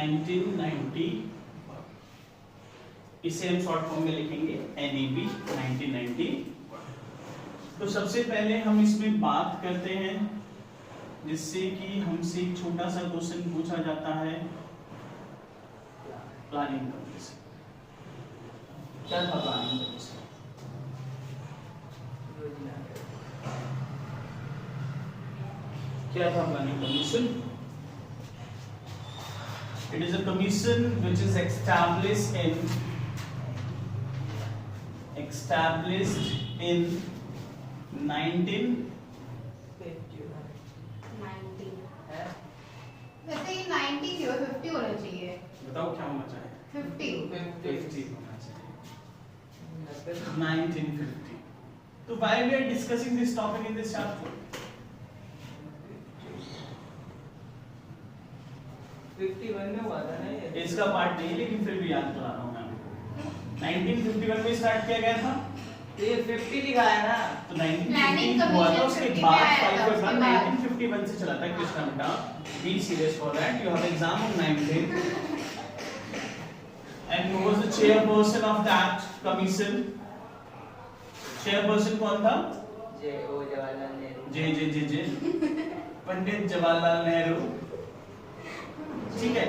1990, इसे हम short form में लिखेंगे NEP 1990। तो सबसे पहले हम इसमें बात करते हैं जिससे कि हमसे एक छोटा सा क्वेश्चन पूछा जाता है, प्लानिंग कमीशन। क्या था प्लानिंग कमीशन? क्या था planning commission? It is a commission which is established in 19 वैसे ये 90 क्यों 50 होना चाहिए? बताओ क्या होना चाहिए? 50 होना चाहिए 1950। तो why we are discussing this topic in this chapter? 51 में हुआ था ना ये? इसका पार्ट नहीं है लेकिन फिर भी याद करा रहा हूँ मैं आपको। 1951 में स्टार्ट किया गया था, तो ये 50 लिखा है ना? तो 1950 Planning हुआ था, उसके commission बाद 50 5 में आया था, 1951 से चला था कृष्णा बेटा। Be serious for that. You have exam on 19th. And who was the chairperson of that commission? Chairperson कौन था? जवाहरलाल नेहरू। जे पंडित जवाहरलाल नेहरू। ठीक है,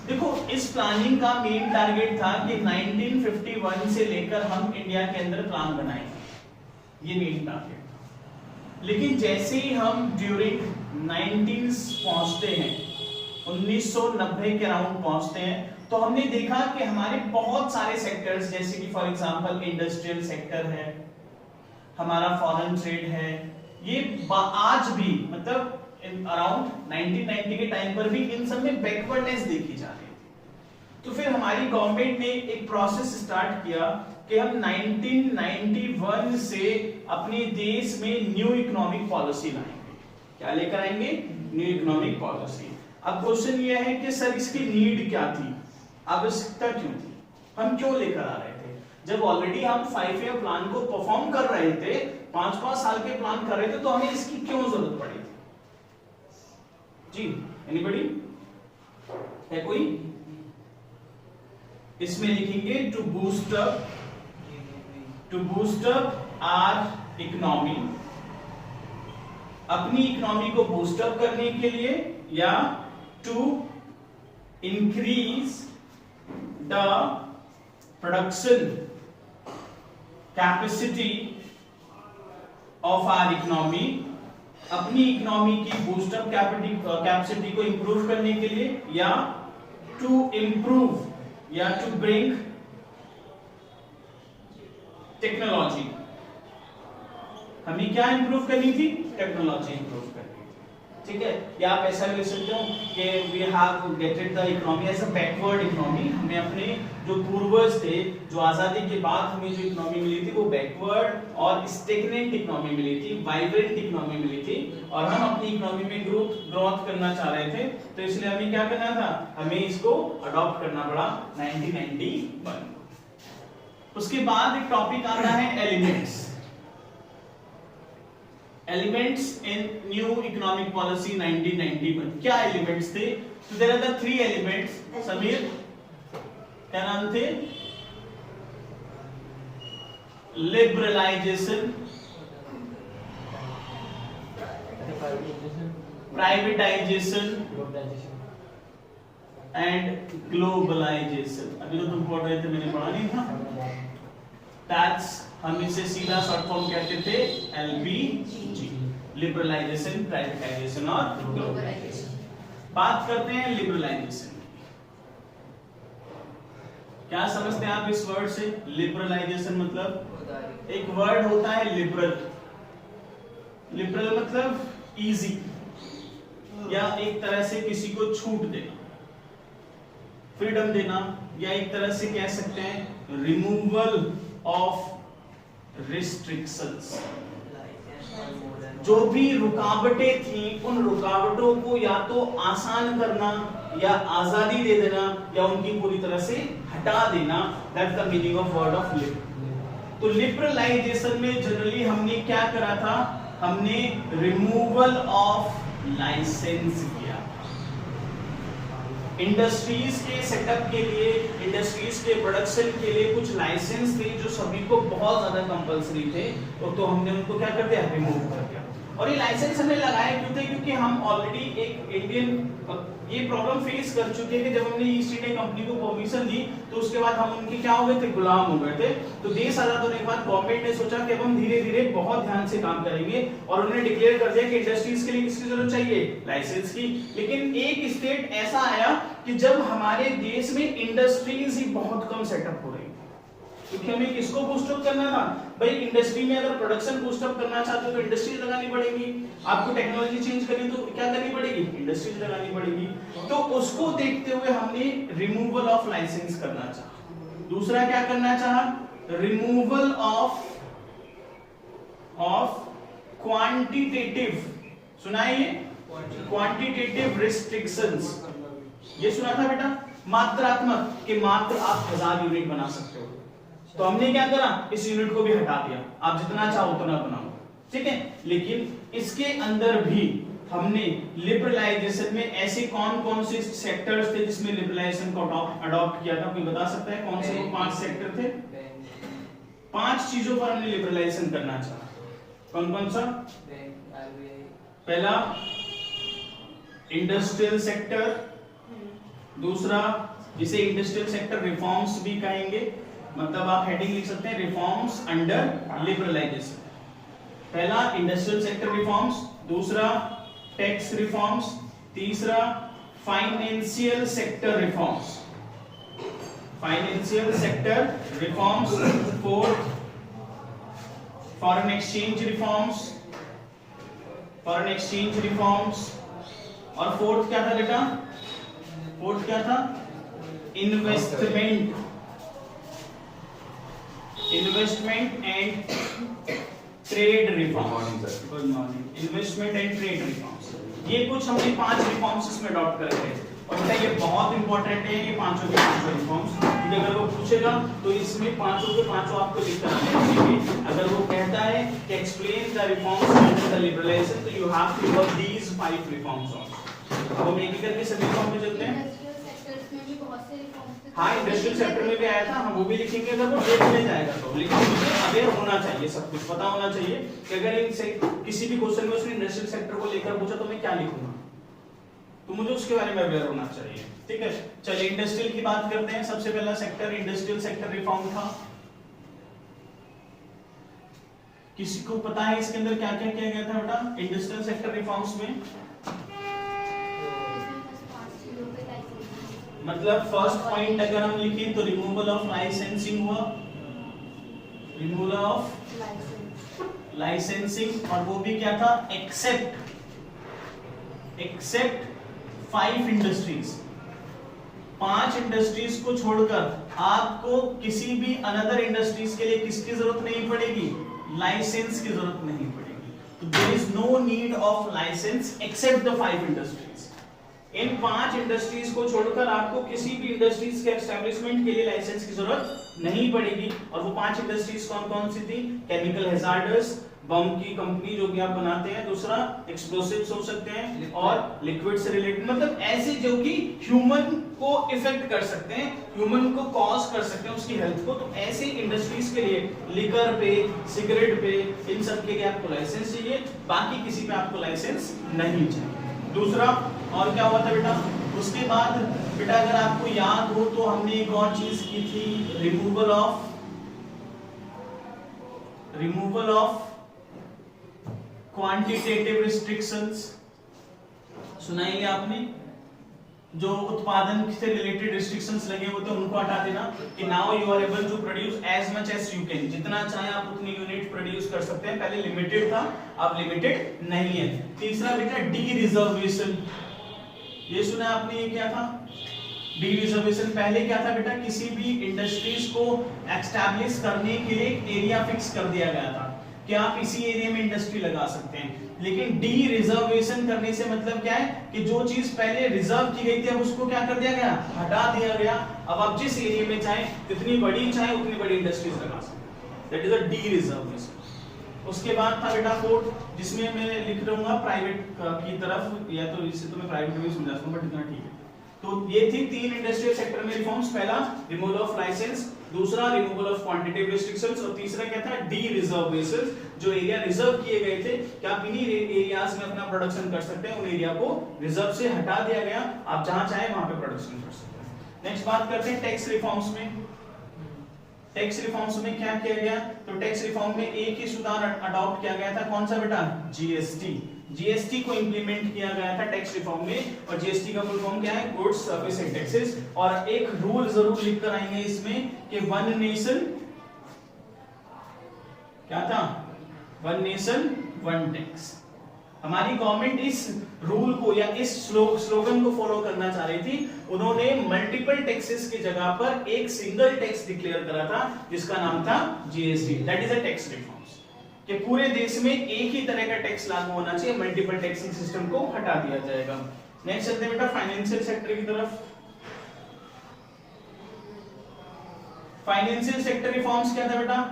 देखो इस प्लानिंग का मेन टारगेट था कि 1951 से लेकर हम इंडिया के अंदर प्लान बनाएंगे, ये मेन टारगेट था। लेकिन जैसे ही हम ड्यूरिंग 19 पहुंचते हैं, 1990 के अराउंड पहुंचते हैं, तो हमने देखा कि हमारे बहुत सारे सेक्टर्स, जैसे कि फॉर एग्जांपल इंडस्ट्रियल सेक्टर है, हमारा फॉरेन ट्रेड है, ये आज भी मतलब अराउंड 1990 के टाइम पर भी इन सब में बैकवर्डनेस देखी जा रही थी। तो फिर हमारी गवर्नमेंट ने एक प्रोसेस स्टार्ट किया कि हम 1991 से अपने देश में न्यू इकोनॉमिक पॉलिसी लाएंगे। क्या लेकर आएंगे? New economic policy. अब क्वेश्चन ये है कि सर इसकी नीड क्या थी, आवश्यकता क्यों थी, हम क्यों लेकर आ रहे थे? जब ऑलरेडी हम 5 ईयर प्लान को परफॉर्म कर रहे थे, 5-5 साल के प्लान कर रहे थे, तो हमें इसकी क्यों जरूरत पड़ी थी? जी एनीबॉडी है कोई? इसमें लिखेंगे to boost up our economy, अपनी इकोनॉमी को बूस्ट अप करने के लिए, या to increase the production capacity of our economy, अपनी इकोनॉमी की बूस्टअप कैपेसिटी को इंप्रूव करने के लिए, या टू इंप्रूव या टू ब्रिंग टेक्नोलॉजी। हमें क्या इंप्रूव करनी थी? टेक्नोलॉजी इंप्रूव करनी थी। ठीक है, या आप ऐसा भी लिख सकते हो कि we have gated the economy as a backward economy. हमें अपने जो पूर्वज थे, जो आजादी के बाद हमें जो इकोनॉमी मिली थी, वो बैकवर्ड और स्टैग्नेंट इकोनॉमी मिली थी, वाइब्रेंट इकोनॉमी मिली थी, और हम अपनी इकोनॉमी में ग्रोथ करना चाह रहे थे। तो इसलिए हमें क्या करना था? हमें इसको अडॉप्ट करना पड़ा 1991। उसके बाद एक टॉपिक आता है elements. Elements in new economic policy 1991। क्या एलिमेंट्स थे? तो there are the 3 elements. Sameer क्या नाम थे? Liberalisation, privatisation and globalisation. अभी तो तुम पढ़ रहे थे, मैंने पढ़ा नहीं था। दैट्स, हम इसे सीधा शॉर्ट फॉर्म कहते थे LBG, लिबरलाइजेशन, प्राइवेटाइजेशन और ग्लोबलाइजेशन। बात करते हैं लिबरलाइजेशन। क्या समझते हैं आप इस वर्ड से? लिबरलाइजेशन मतलब, एक वर्ड होता है लिबरल। लिबरल मतलब इजी, या एक तरह से किसी को छूट देना, फ्रीडम देना, या एक तरह से कह सकते हैं रिमूवल ऑफ रिस्ट्रिक्शंस। जो भी रुकावटें थी, उन रुकावटों को या तो आसान करना, या आजादी दे देना, या उनकी पूरी तरह से हटा देना। That's the meaning of word of liberal. तो लिबरलाइजेशन में जनरली हमने क्या करा था? हमने रिमूवल ऑफ लाइसेंस किया। इंडस्ट्रीज के सेटअप के लिए, इंडस्ट्रीज के प्रोडक्शन के लिए कुछ लाइसेंस थे जो सभी को बहुत ज्यादा कंपलसरी थे, तो हमने उनको क्या कर दिया, रिमूव कर दिया। और ये लाइसेंस हमने लगाए क्यों थे, क्योंकि हम ऑलरेडी एक इंडियन ये प्रॉब्लम फेस कर चुके थे। जब हमने ईस्ट इंडिया कंपनी को परमिशन दी तो उसके बाद हम उनके क्या हो गए थे, गुलाम हो गए थे। तो देश आजाद होने के बाद गवर्नमेंट ने सोचा कि अब हम धीरे धीरे बहुत ध्यान से काम करेंगे और उन्होंने डिक्लेयर कर दिया कि इंडस्ट्रीज के लिए किसकी जरूरत चाहिए, लाइसेंस की। लेकिन एक स्टेट ऐसा आया कि जब हमारे देश में इंडस्ट्रीज ही बहुत कम सेटअप हो रही, क्योंकि हमें किसको बूस्ट अप करना था भाई, इंडस्ट्री में अगर प्रोडक्शन बूस्ट अप करना चाहते हो तो इंडस्ट्रीज लगानी पड़ेगी, आपको टेक्नोलॉजी चेंज करनी तो क्या करनी पड़ेगी, इंडस्ट्रीज लगानी पड़ेगी। तो उसको देखते हुए हमने रिमूवल ऑफ लाइसेंस करना चाहा। दूसरा क्या करना चाहा, रिमूवल ऑफ क्वांटिटेटिव, सुना है ये, क्वांटिटेटिव रिस्ट्रिक्शंस, ये सुना था बेटा, मात्रात्मक कि मात्र आप 1000 यूनिट बना सकते हो। तो हमने क्या करा, इस यूनिट को भी हटा दिया, आप जितना चाहो उतना बनाओ, ठीक है। लेकिन इसके अंदर भी हमने लिबरलाइजेशन में ऐसे कौन कौन से सेक्टर्स थे जिसमें लिबरलाइजेशन को अडॉप्ट किया था, कोई बता सकता है कौन से वो 5 सेक्टर थे? 5 चीजों पर हमने लिबरलाइजेशन करना चाहा। कौन कौन सा? पहला इंडस्ट्रियल सेक्टर, दूसरा जिसे इंडस्ट्रियल सेक्टर रिफॉर्म्स भी कहेंगे, मतलब आप हेडिंग लिख सकते हैं रिफॉर्म्स अंडर लिबरलाइजेशन। पहला इंडस्ट्रियल सेक्टर रिफॉर्म्स, दूसरा टैक्स रिफॉर्म्स, तीसरा financial sector reforms, financial sector reforms, fourth foreign exchange reforms, foreign exchange reforms, और फोर्थ क्या था बेटा, फोर्थ क्या था, investment and trade reforms. Good morning. Investment and trade reforms, ये कुछ हमने 5 रिफॉर्म्स इसमें अडॉप्ट करे थे। और बेटा ये बहुत इंपॉर्टेंट है, ये पांचों के पांचों रिफॉर्म्स, क्योंकि अगर वो पूछेगा तो इसमें पांचों के पांचों आपको लिख कर आने चाहिए। अगर वो कहता है कि explain the reforms under the liberalization, तो you have to work these 5 reforms also. अब हम एक एक करके सभी रिफॉर्म पे चलते हैं। हाँ, इंडस्ट्रियल सेक्टर में भी आया था, हम वो भी लिखेंगे अगर वो डेट में जाएगा तो। लेकिन मुझे अवेयर होना चाहिए, सब कुछ पता होना चाहिए कि अगर इनसे किसी भी क्वेश्चन में उसने इंडस्ट्रियल सेक्टर को लेकर पूछा तो मैं क्या लिखूंगा, तो मुझे उसके बारे में अवेयर होना चाहिए, ठीक है। चलिए इंडस्ट्रियल की बात करते हैं। सबसे पहला सेक्टर इंडस्ट्रियल सेक्टर रिफॉर्म था। किसी को पता है इसके अंदर क्या क्या किया गया था बेटा इंडस्ट्रियल सेक्टर रिफॉर्म्स में? मतलब फर्स्ट पॉइंट अगर हम लिखें तो रिमूवल ऑफ लाइसेंसिंग हुआ, रिमूवल ऑफ लाइसेंसिंग, और वो भी क्या था, एक्सेप्ट 5 इंडस्ट्रीज, 5 इंडस्ट्रीज को छोड़कर आपको किसी भी अनदर इंडस्ट्रीज के लिए किसकी जरूरत नहीं पड़ेगी, लाइसेंस की जरूरत नहीं पड़ेगी। तो there is no need of licence except the 5 industries. इन 5 इंडस्ट्रीज को छोड़कर आपको किसी भी इंडस्ट्रीज के एस्टैब्लिशमेंट के लिए लाइसेंस की जरूरत नहीं पड़ेगी। और वो 5 इंडस्ट्रीज कौन कौन सी थी? केमिकल हैजार्डस, बम की कंपनी जो कि आप बनाते हैं, दूसरा एक्सप्लोसिव्स हो सकते हैं, और लिक्विड से रिलेटेड, मतलब ऐसे जो कि ह्यूमन को इफेक्ट कर सकते हैं, ह्यूमन को कॉज कर सकते हैं उसकी हेल्थ को। तो ऐसे इंडस्ट्रीज के लिए, लिकर पे, सिगरेट पे, इन सब के लिए आपको लाइसेंस चाहिए, बाकी किसी पे आपको लाइसेंस नहीं चाहिए। दूसरा और क्या हुआ था बेटा? उसके बाद बेटा अगर आपको याद हो तो हमने एक और चीज की थी, रिमूवल ऑफ क्वांटिटेटिव रिस्ट्रिक्शंस। सुनाइए आपने, जो उत्पादन से रिलेटेड रिस्ट्रिक्शंस लगे होते हैं उनको हटा देना, कि now you are able to produce as much as you can, जितना चाहे आप उतनी यूनिट प्रोड्यूस कर सकते हैं। पहले लिमिटेड था, अब लिमिटेड नहीं है। तीसरा बेटा डी रिजर्वेशन, ये सुना आपने, ये क्या था? डी रिजर्वेशन पहले क्या था बेटा? किसी भी इंडस्ट्रीज को एस्टैब्लिश करने के लिए एरिया फिक्स कर दिया गया था कि आप इसी एरिया में इंडस्ट्री लगा सकते हैं। लेकिन डी रिजर्वेशन करने से मतलब क्या है कि जो चीज पहले रिजर्व की गई थी अब उसको क्या कर दिया गया? हटा दिया गया। अब आप जिस एरिया में चाहे, जितनी बड़ी चाहे उतनी बड़ी इंडस्ट्रीज लगा सकते हैं। That is a D reservation. उसके बाद था बेटा कोड, जिसमें मैं लिख रहूंगा प्राइवेट की तरफ, या तो इससे तो मैं प्राइवेट में समझा दूंगा, बट इतना ठीक है। तो ये थी 3 इंडस्ट्रियल सेक्टर में रिफॉर्म्स। पहला रिमूवल ऑफ लाइसेंस, दूसरा रिमूवल ऑफ क्वांटिटेटिव रिस्ट्रिक्शंस और तीसरा क्या था डी रिजर्वेशंस। जो एरिया रिजर्व किए गए थे कि आप इन्हीं एरियाज में अपना प्रोडक्शन कर सकते हैं, उन एरिया को रिजर्व से हटा दिया गया, आप जहां चाहे वहां पे प्रोडक्शन कर सकते हैं। नेक्स्ट बात करते हैं टैक्स रिफॉर्म्स में। टैक्स रिफॉर्म्स में क्या किया गया, तो टैक्स रिफॉर्म में एक ही सुधार अडॉप्ट किया गया था, कौन सा बेटा, जीएसटी। जीएसटी को इंप्लीमेंट किया गया था टैक्स रिफॉर्म में, और जीएसटी का फुल फॉर्म क्या है, गुड्स सर्विस एंड टैक्सेस। और एक रूल जरूर लिख कर आएंगे इसमें कि वन नेशन, क्या था, वन नेशन वन टैक्स। हमारी गवर्नमेंट इस रूल को या इस स्लोगन को फॉलो करना चाह रही थी। उन्होंने मल्टीपल टैक्सेस की जगह पर एक सिंगल टैक्स डिक्लेयर करा था जिसका नाम था GST. That is a tax reforms, कि पूरे देश में एक ही तरह का टैक्स लागू होना चाहिए, मल्टीपल टैक्सिंग सिस्टम को हटा दिया जाएगा। नेक्स्ट चलते हैं बेटा फाइनेंशियल सेक्टर की तरफ। फाइनेंशियल सेक्टर रिफॉर्म्स क्या था बेटा,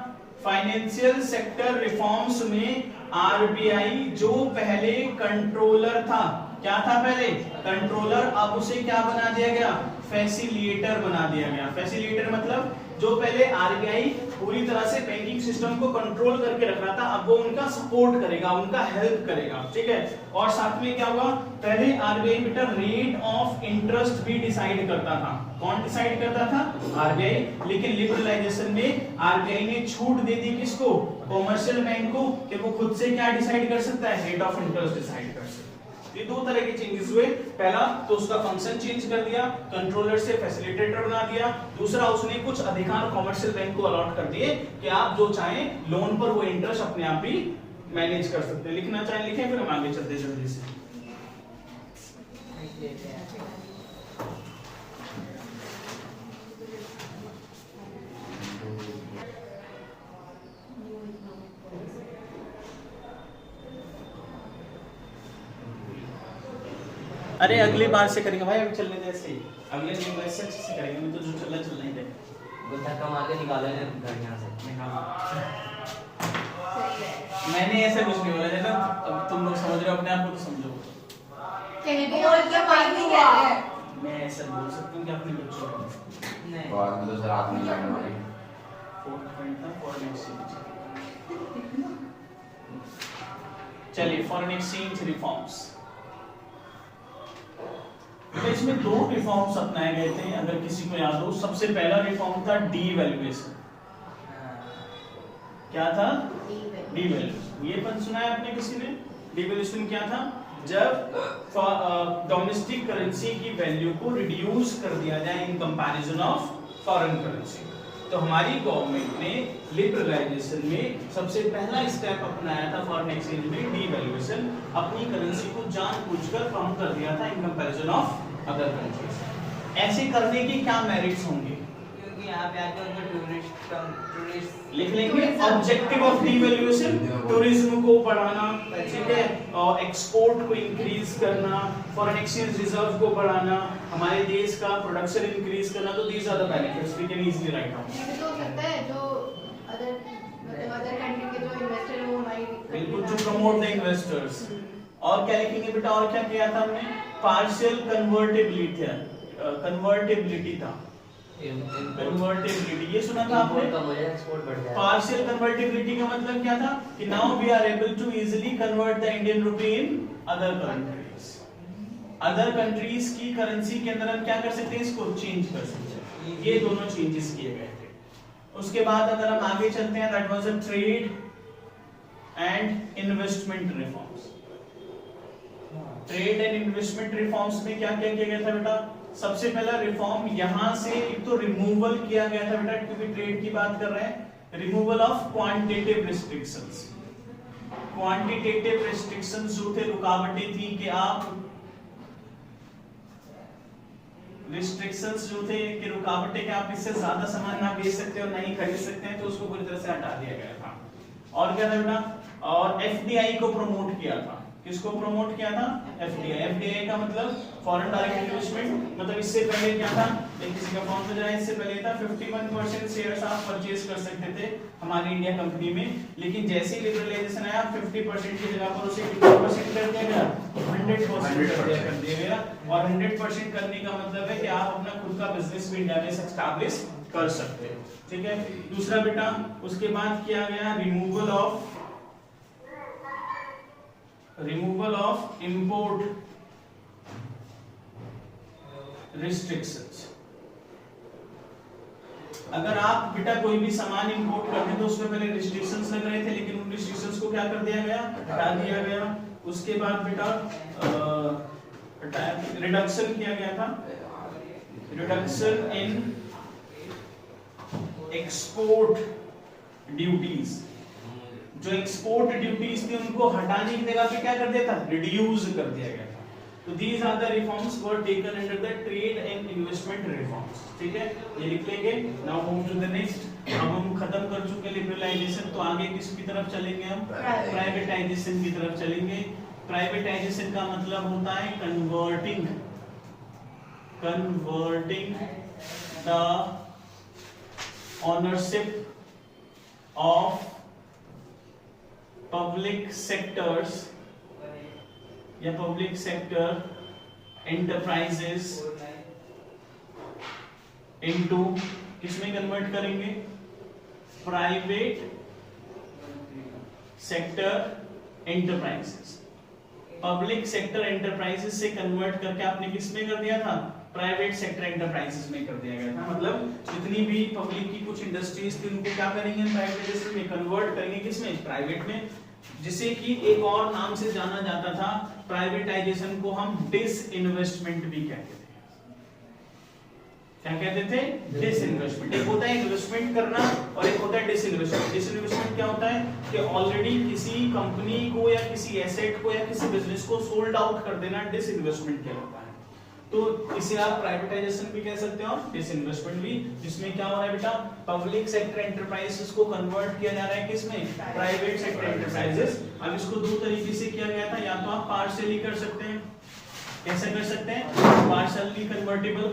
फाइनेंशियल सेक्टर रिफॉर्म्स में आरबीआई जो पहले कंट्रोलर था, क्या था पहले कंट्रोलर, अब उसे क्या बना दिया गया, फैसिलिटेटर बना दिया गया। फैसिलिटेटर मतलब जो पहले आरबीआई पूरी तरह से बैंकिंग सिस्टम को कंट्रोल करके रख रहा था, अब वो उनका सपोर्ट करेगा, उनका हेल्प करेगा, ठीक है। और साथ में क्या हुआ, पहले आरबीआई बेटा रेट ऑफ इंटरेस्ट भी डिसाइड करता था। कौन डिसाइड करता था, आरबीआई। लेकिन लिबरलाइजेशन में आरबीआई ने छूट दे दी किसको, कॉमर्शियल बैंक को, कि वो खुद से क्या डिसाइड कर सकता है, रेट ऑफ इंटरेस्ट डिसाइड कर सकता है। ये दो तरह के चेंजेस हुए। पहला तो उसका फंक्शन चेंज कर दिया, कंट्रोलर से फैसिलिटेटर बना दिया। दूसरा उसने कुछ अधिकार कॉमर्शियल बैंक को अलॉट कर दिए कि आप जो चाहें लोन पर वो इंटरेस्ट अपने आप ही मैनेज कर सकते हैं। लिखना चाहें लिखें, फिर हम आगे चलते जल्दी से। अरे अगली बार से करेंगे भाई, अभी चलने दे ऐसे ही, अगले दिन वैसे अच्छे से करेंगे, मैं तो जो चलना ही दे। गुद्दा कमा के निकाला है घर यहाँ से। मैंने ऐसा कुछ नहीं बोला, जैसा अब तुम लोग समझ रहे हो अपने आप को तो समझो। कहने और क्या बात नहीं कह रहे हैं। मैं ऐसा बोल सकता हूँ कि अपने बच्चों को नहीं बाद में तो सर हाथ नहीं लगने वाली। फोर्थ पॉइंट था फॉरेन एक्सचेंज। चलिए फॉरेन एक्सचेंज रिफॉर्म्स, तो इसमें दो रिफॉर्म्स अपनाए गए थे, अगर किसी को याद हो। सबसे पहला रिफॉर्म था डीवैल्यूएशन। क्या था, डीवैल्यूएशन। ये पद सुना है आपने किसी ने, डीवैल्यूएशन क्या था, जब डोमेस्टिक करेंसी की वैल्यू को रिड्यूस कर दिया जाए in comparison of foreign currency. तो हमारी गवर्नमेंट ने लिबरलाइजेशन में सबसे पहला स्टेप अपनाया था फॉरेन एक्सचेंज में, डीवैल्यूएशन। अपनी करेंसी को जानबूझकर कम कर दिया था in comparison of other countries. ऐसे करने के क्या मेरिट्स होंगे, क्योंकि यहाँ पे आके उनको टूरिस्ट लिख लेंगे। ऑब्जेक्टिव ऑफ डीवैल्यूएशन, टूरिज्म को बढ़ाना, ठीक है, और एक्सपोर्ट को इंक्रीज करना, फॉरेन एक्सचेंज रिजर्व को बढ़ाना, हमारे देश का प्रोडक्शन इंक्रीज करना। तो these are the benefits we can easily write down. ये तो हो सकता है जो अदर मतलब अदर कंट्री के जो इन्वेस्टर है वो हमारी बिल्कुल, टू प्रमोट द इन्वेस्टर्स। और क्या लिखेंगे बेटा, और क्या किया था हमने, पार्शियल कन्वर्टिबिलिटी था, कन्वर्टिबिलिटी था, कन्वर्टिबिलिटी, ये सुना था आपने। एक्सपोर्ट बढ़ जाएगा। पार्शियल कन्वर्टिबिलिटी का मतलब क्या था, कि now we are able to easily convert the Indian rupee in other countries. Other countries की करेंसी के अंदर हम क्या कर सकते हैं, इसको चेंज कर सकते हैं। ये दोनों चेंजेस किए गए थे। उसके बाद अगर हम आगे चलते हैं, that was a trade and investment reforms. Trade and investment reforms में क्या क्या किया गया था बेटा, सबसे पहला रिफॉर्म यहां से एक तो रिमूवल किया गया था बेटा, क्योंकि ट्रेड की बात कर रहे हैं, removal of quantitative restrictions. Quantitative restrictions जो थे, रुकावटें थी कि आप रिस्ट्रिक्शंस जो थे कि रुकावटें कि आप इससे ज्यादा सामान ना बेच सकते और नहीं खरीद सकते हैं, तो उसको पूरी तरह से हटा दिया गया था। और क्या था बेटा, और एफडीआई को प्रमोट किया था। किसको प्रमोट किया था, एफडीआई। एफडीआई का मतलब फॉरेन डायरेक्ट इन्वेस्टमेंट। मतलब इससे पहले क्या था, किसी का फॉर्म में इससे पहले था 51% शेयर्स आप परचेज कर सकते थे हमारी इंडिया कंपनी में, लेकिन जैसे ही लिबरलाइजेशन आया 50% की जगह पर उसे 50% कर दिया गया, 100% कर दिया गया। और 100% करने का मतलब है कि आप अपना खुद का बिजनेस भी इंडिया में एस्टैब्लिश कर सकते हो, ठीक है। दूसरा बेटा उसके बाद किया गया रिमूवल ऑफ इंपोर्ट रिस्ट्रिक्शंस। अगर आप बेटा कोई भी सामान इंपोर्ट करते हैं तो उसमें पहले रिस्ट्रिक्शंस लग रहे थे, लेकिन उन रिस्ट्रिक्शंस को क्या कर दिया गया, हटा दिया गया। उसके बाद बेटा रिडक्शन किया गया था, रिडक्शन इन एक्सपोर्ट ड्यूटीज। जो एक्सपोर्ट ड्यूटीज थी उनको हटाने की जगह पे क्या कर दिया था, रिड्यूस कर दिया गया था। तो these are the reforms were taken under the trade and investment reforms, ठीक है, ये लिख लेंगे। now move to the next। अब हम खत्म कर चुके लिबरलाइजेशन, तो आगे किसकी तरफ चलेंगे हम, प्राइवेटाइजेशन की तरफ चलेंगे। प्राइवेटाइजेशन का मतलब होता है converting the ownership of public sectors या पब्लिक सेक्टर एंटरप्राइजेस इनटू, किसमें कन्वर्ट करेंगे, private sector enterprises. Public sector enterprises से कन्वर्ट करके आपने किसमें कर दिया था, प्राइवेट सेक्टर एंटरप्राइजेस में कर दिया गया था। मतलब जितनी भी पब्लिक की कुछ इंडस्ट्रीज थी उनको क्या करेंगे, प्राइवेटाइजेशन में कन्वर्ट करेंगे, किसमें, प्राइवेट में। जिसे कि एक और नाम से जाना जाता था, प्राइवेटाइजेशन को हम डिसइन्वेस्टमेंट भी कहते थे। क्या कहते थे, डिसइन्वेस्टमेंट। एक होता है इन्वेस्टमेंट करना और एक होता है डिसइन्वेस्टमेंट। डिसइन्वेस्टमेंट क्या होता है कि ऑलरेडी किसी कंपनी को या किसी एसेट को या किसी बिजनेस को सोल्ड आउट कर देना, डिसइन्वेस्टमेंट क्या होता है। तो इसे आप प्राइवेटाइजेशन भी कह सकते हो, डिसइन्वेस्टमेंट भी। जिसमें क्या हो रहा है बेटा, पब्लिक सेक्टर एंटरप्राइजेस को कन्वर्ट किया जा रहा है किसमें, प्राइवेट सेक्टर एंटरप्राइजेस। अब इसको दो तरीके से किया गया था, या तो आप पार्शियली कर सकते हैं, कैसे कर सकते हैं, पार्शियली कन्वर्टिबल,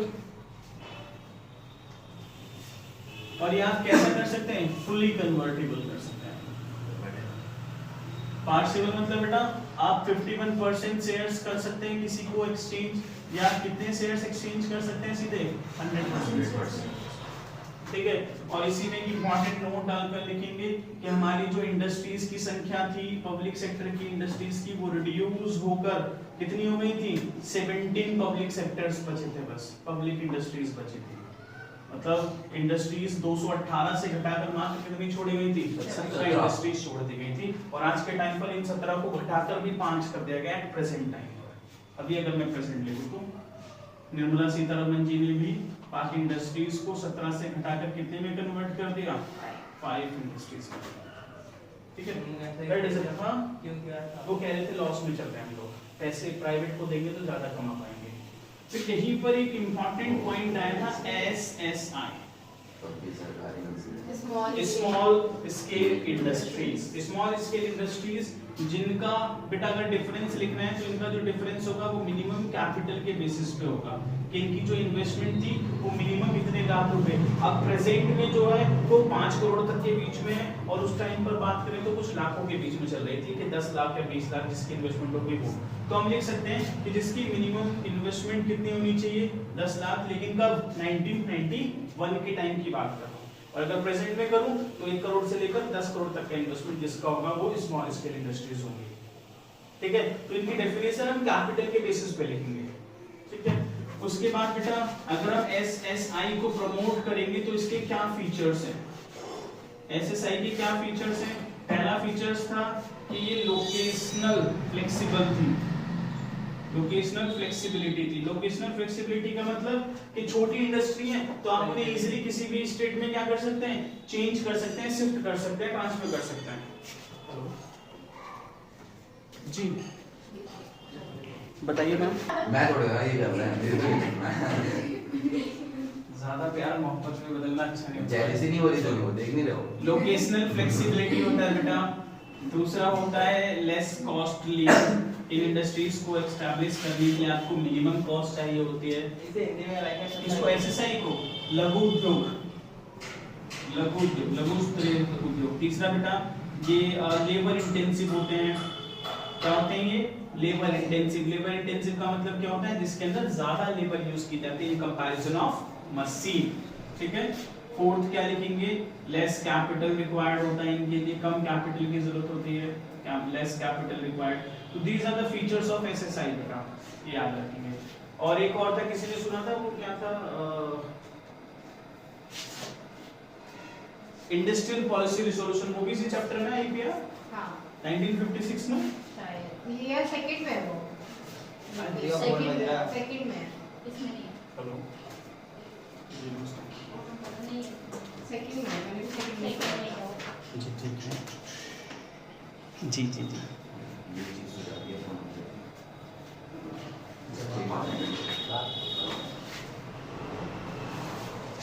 और या आप कैसे कर सकते हैं, फुली कन्वर्टिबल कर सकते हैं। पार्शियल मतलब बेटा आप 51% शेयर्स कर सकते हैं किसी को एक्सचेंज, या कितने शेयर्स एक्सचेंज कर सकते हैं, सीधे 100%, ठीक है। और इसी में इंपॉर्टेंट नोट डालकर लिखेंगे कि हमारी जो इंडस्ट्रीज की संख्या थी पब्लिक सेक्टर की इंडस्ट्रीज की, वो रिड्यूस होकर कितनी हो गई थी, 17 पब्लिक सेक्टर्स बचे थे, बस पब्लिक इंडस्ट्रीज बची थी। मतलब इंडस्ट्रीज 218 से घटाकर मात्र कितनी छोड़ी गई थी, 17 इंडस्ट्रीज छोड़ दी गई थी। और आज के टाइम पर इन 17 को घटाकर भी 5 कर दिया गया है प्रेजेंट टाइम। अभी अगर मैं प्रेजेंट लिखूं तो निर्मला सीतारमण जी ने भी पाक इंडस्ट्रीज को 17 से घटाकर कितने में कन्वर्ट कर दिया, 5 इंडस्ट्रीज में, ठीक है। That is it. हां, वो कह रहे थे लॉस में चल रहे हैं हम लोग, पैसे प्राइवेट को देंगे तो ज्यादा कमा पाएंगे। फिर यहीं पर एक इंपॉर्टेंट पॉइंट आया था SSI, small scale industries. Small scale industries जिनका बेटा अगर डिफरेंस लिखना है तो इनका जो डिफरेंस होगा वो मिनिमम कैपिटल के बेसिस पे होगा कि इनकी जो इन्वेस्टमेंट थी वो मिनिमम इतने लाख रुपए, अब प्रेजेंट में जो है वो 5 करोड़ तक के बीच में है, और उस टाइम पर बात करें तो कुछ लाखों के बीच में चल रही थी कि 10 लाख या 20 लाख जिसकी इन्वेस्टमेंट होगी वो। तो हम लिख सकते हैं कि जिसकी मिनिमम इन्वेस्टमेंट कितनी होनी चाहिए, 10 लाख, लेकिन कब, 1991 के टाइम की बात कर रहा हूं। और अगर प्रेजेंट में करूं तो 1 करोड़ से लेकर 10 करोड़ तक का इन्वेस्टमेंट जिसका होगा वो स्मॉल स्केल इंडस्ट्रीज होंगी, ठीक है। तो इनकी डेफिनेशन हम कैपिटल के बेसिस पे लिखेंगे, ठीक है। उसके बाद बेटा अगर हम एसएसआई को प्रमोट करेंगे तो इसके क्या फीचर्स हैं, एसएसआई के क्या फीचर्स हैं। पहला फीचर्स था कि ये लोकेशनल फ्लेक्सिबल थी, लोकेशनल फ्लेक्सिबिलिटी थी। लोकेशनल फ्लेक्सिबिलिटी का मतलब कि छोटी इंडस्ट्री है तो आप उन्हें इजीली किसी भी स्टेट में क्या कर सकते हैं, चेंज कर सकते हैं, शिफ्ट कर सकते हैं, ट्रांसफर कर सकते हैं। जी बताइए मैम। मैं थोड़ा ये कर रहा है, ज्यादा प्यार मोहब्बत में बदलना अच्छा नहीं, जेलसी नहीं हो रही, तो वो देख नहीं रहे हो। लोकेशनल फ्लेक्सिबिलिटी होता है बेटा। दूसरा होता है लेस कॉस्टली, इन इंडस्ट्रीज को एस्टैब्लिश करने के लिए आपको मिनिमम कॉस्ट चाहिए होती है। इसे हिंदी में लाइक इसको एसएसआई को लघु उद्योग, लघु स्तरीय उद्योग। तीसरा बेटा ये लेबर इंटेंसिव होते हैं, क्या होते हैं ये? Labour intensive. लेबर इंटेंसिव का मतलब क्या होता है? जिसके अंदर ज्यादा लेबर यूज की जाती है इन कंपैरिजन ऑफ मशीन। ठीक है। फोर्थ क्या लिखेंगे? लेस कैपिटल रिक्वायर्ड होता है इनके लिए, कम कैपिटल की जरूरत होती है, लेस कैपिटल रिक्वायर्ड। तो these are the features of SSI बेटा, ये याद रखेंगे। और एक और था, किसी ने सुना था, वो क्या था? इंडस्ट्रियल पॉलिसी रिजोल्यूशन, वो भी इसी चैप्टर में आई थी 1956 में शायद ये सेकंड में है वो। सेकंड में इसमें नहीं है। हेलो सेकंड में मैंने भी सेकंड में जी ठीक है जी जी जी ये चीज हो जाती है फोन में।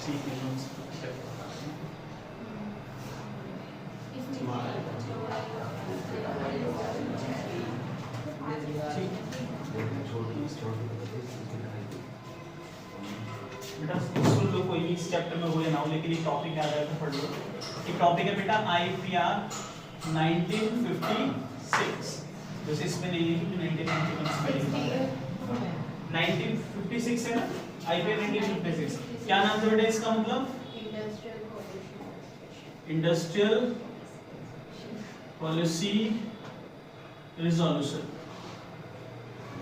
ठीक है बेटा सुन लो, कोई भी इस चैप्टर में हो या ना हो, लेकिन ये टॉपिक याद है तो पढ़ लो। एक टॉपिक है बेटा आईपीआर 1956, जैसे इसमें नहीं है कि 1956 है ना, आईपीआर 1956। क्या नाम था बेटा इसका? मतलब इंडस्ट्रियल पॉलिसी रिजोल्यूशन।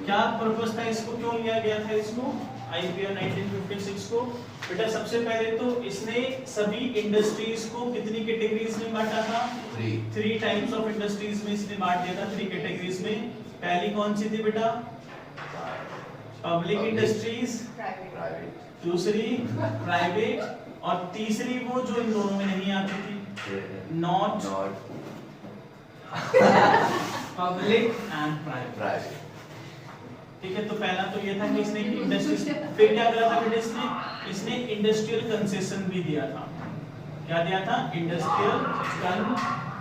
क्या पर्पस था इसको, क्यों लिया गया था इसको आईपीआर 1956 को? बेटा सबसे पहले तो इसने सभी इंडस्ट्रीज को कितनी कैटेगरीज में बांटा था? 3 टाइप्स ऑफ इंडस्ट्रीज में इसने बांट दिया था, 3 कैटेगरीज में। पहली कौन सी थी बेटा? पब्लिक इंडस्ट्रीज, दूसरी प्राइवेट, और तीसरी वो जो इन दोनों में नहीं आती थी, नॉट पब्लिक एंड प्राइवेट। ठीक है। तो पहला तो ये था कि इसने इंडस्ट्री, फिर क्या करा था बेटा इसने इंडस्ट्रियल कंसेशन भी दिया था। क्या दिया था? Industrial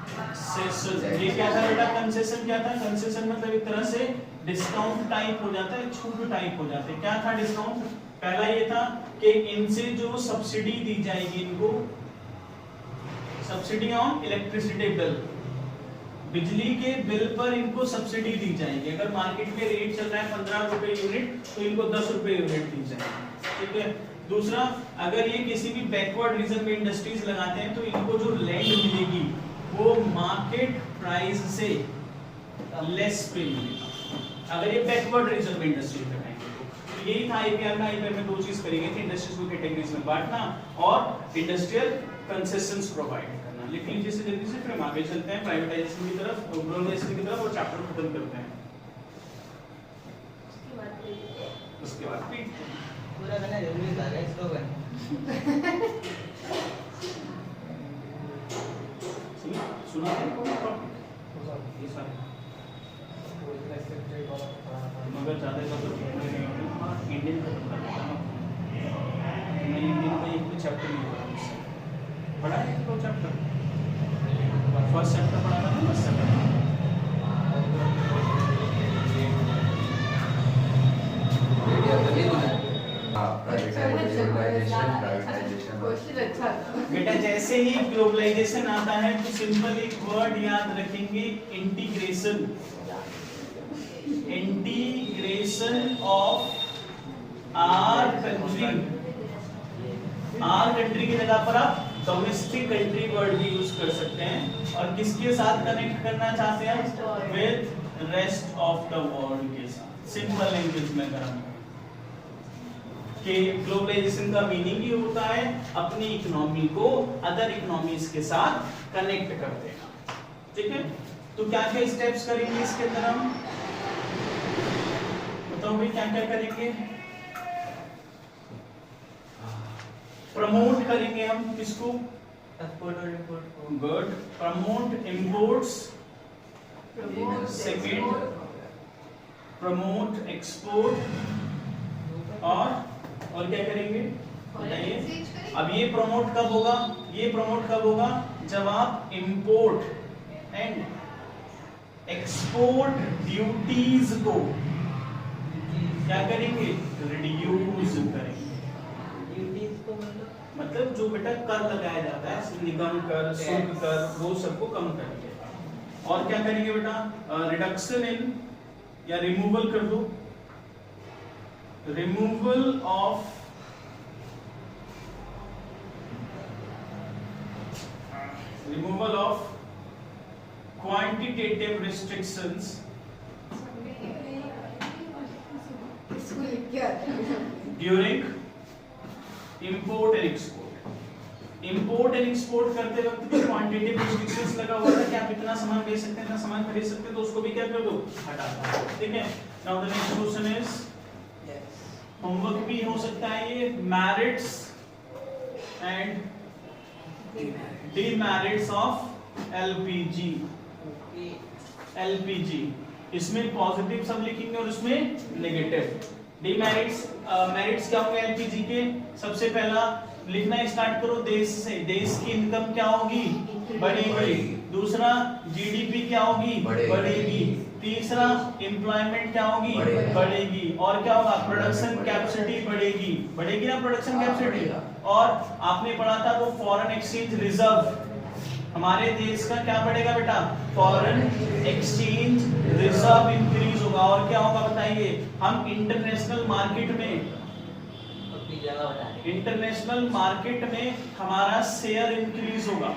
concession. ये क्या था बेटा? कंसेशन क्या था? कंसेशन मतलब एक तरह से डिस्काउंट टाइप हो जाता है, छूट टाइप हो जाता है। क्या था डिस्काउंट? पहला ये था कि इनसे जो सब्सिडी दी जाएगी, इनको सब्सिडी ऑन इलेक्ट्रिसिटी बिल, बिजली के बिल पर इनको सब्सिडी दी जाएगी। अगर मार्केट में रेट चल रहा है 15 रुपए यूनिट, तो इनको 10 रुपए यूनिट दी जाएगी। ठीक है। दूसरा, अगर ये किसी भी बैकवर्ड रीजन में इंडस्ट्रीज लगाते हैं, तो इनको जो लैंड मिलेगी वो मार्केट प्राइस से लेस पे मिलेगा, अगर ये बैकवर्ड रीजन में इंडस्ट्रीज लगाएंगे तो। यही था आईपीआर में। आईपीआर में 2 चीज करी गई थी, इंडस्ट्रीज को कैटेगरीज में बांटना और इंडस्ट्रियल कंसेशंस प्रोवाइड करना। लिख लीजिए इसे जल्दी से, फिर हम आगे चलते हैं प्राइवेटाइजेशन की तरफ, ग्लोबलाइजेशन की तरफ, और चैप्टर खत्म करते हैं। उसके बाद पीट पूरा करना जरूरी था गाइस, तो सुना ये सारे, मगर ज्यादा इंडियन मैं इंडियन का एक भी चैप्टर नहीं पढ़ा मुझसे। पढ़ा है 2 चैप्टर, फर्स्ट चैप्टर पढ़ा था ना, फर्स्ट चैप्टर। बेटा जैसे ही ग्लोबलाइजेशन आता है तो सिंपल एक वर्ड याद रखेंगे, integration. Integration of our country. Our country की जगह पर आप डोमेस्टिक कंट्री वर्ड भी यूज कर सकते हैं। और किसके साथ कनेक्ट करना चाहते हैं? With rest of the world के साथ। सिंपल लैंग्वेज में करेंगे कि ग्लोबलाइजेशन का मीनिंग ही होता है अपनी इकोनॉमी को अदर इकोनॉमीज के साथ कनेक्ट कर देना। ठीक है। तो क्या क्या स्टेप्स करेंगे इसके अंदर हम? बताओ भाई क्या क्या करेंगे? प्रमोट करेंगे हम किसको? एक्सपोर्ट और इंपोर्ट को। Good. Promote imports, second promote export, और क्या करेंगे बताइए? अब ये प्रमोट कब होगा? ये प्रमोट कब होगा? जब आप इंपोर्ट एंड एक्सपोर्ट ड्यूटीज को क्या करेंगे? रिड्यूस करेंगे। ड्यूटीज को मतलब जो बेटा कर लगाया जाता है, निगम कर, शुल्क कर, वो सबको कम करेंगे। और क्या करेंगे बेटा, रिडक्शन इन या रिमूवल कर दो, रिमूवल ऑफ quantitative restrictions इसको लिख के आता है। during import and export। Import and export करते वक्त भी क्वांटिटेटिव रिस्ट्रिक्शंस लगा हुआ था कि आप इतना सामान बेच सकते हैं, इतना सामान खरीद सकते हैं, तो उसको भी क्या कर दो, हटा दो। ठीक है, now the next question is, homework भी हो सकता है ये, merits and demerits of LPG. LPG इसमें पॉजिटिव सब लिखेंगे और उसमें नेगेटिव। डीमेरिट्स, मेरिट्स क्या होंगे एलपीजी के, सबसे पहला लिखना स्टार्ट करो देश से, देश की इनकम क्या होगी, बढ़ेगी। दूसरा जीडीपी क्या होगी, बढ़ेगी। तीसरा एम्प्लॉयमेंट क्या होगी, बढ़ेगी। और क्या होगा, प्रोडक्शन कैपेसिटी बढ़ेगी, बढ़ेगी ना प्रोडक्शन कैपेसिटी। और आपने पढ़ा था वो फॉरेन एक्सचेंज रिजर्व, हमारे देश का क्या बढ़ेगा बेटा, फॉरेन एक्सचेंज रिजर्व इंक्रीज होगा। और क्या होगा बताइए, हम इंटरनेशनल मार्केट में, इंटरनेशनल मार्केट में हमारा शेयर इंक्रीज होगा,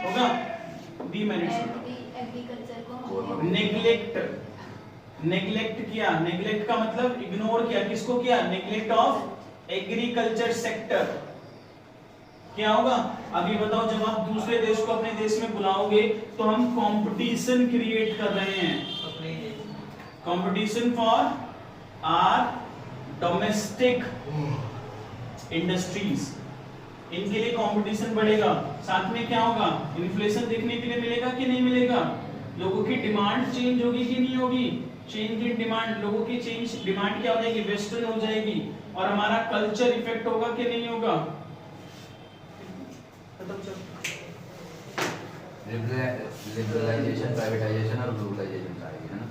होगा। एग्रीकल्चर को नेग्लेक्ट, नेग्लेक्ट किया, नेग्लेक्ट का मतलब इग्नोर किया, किसको किया, नेग्लेक्ट ऑफ एग्रीकल्चर सेक्टर, क्या होगा। अभी बताओ, जब आप दूसरे देश को अपने देश में बुलाओगे तो हम कंपटीशन क्रिएट कर रहे हैं, competition for our domestic industries, इनके लिए कंपटीशन बढ़ेगा। साथ में क्या होगा, इन्फ्लेशन देखने के लिए मिलेगा कि नहीं मिलेगा, लोगों की डिमांड चेंज होगी कि नहीं होगी, चेंज इन डिमांड, लोगों की चेंज डिमांड क्या हो जाएगी, वेस्टर्न हो जाएगी। और हमारा कल्चर इफेक्ट होगा कि नहीं होगा। लिबरलाइजेशन, प्राइवेटाइजेशन और ग्लोबलाइजेशन आएगी है ना,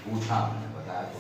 पूछा आपने बताया तो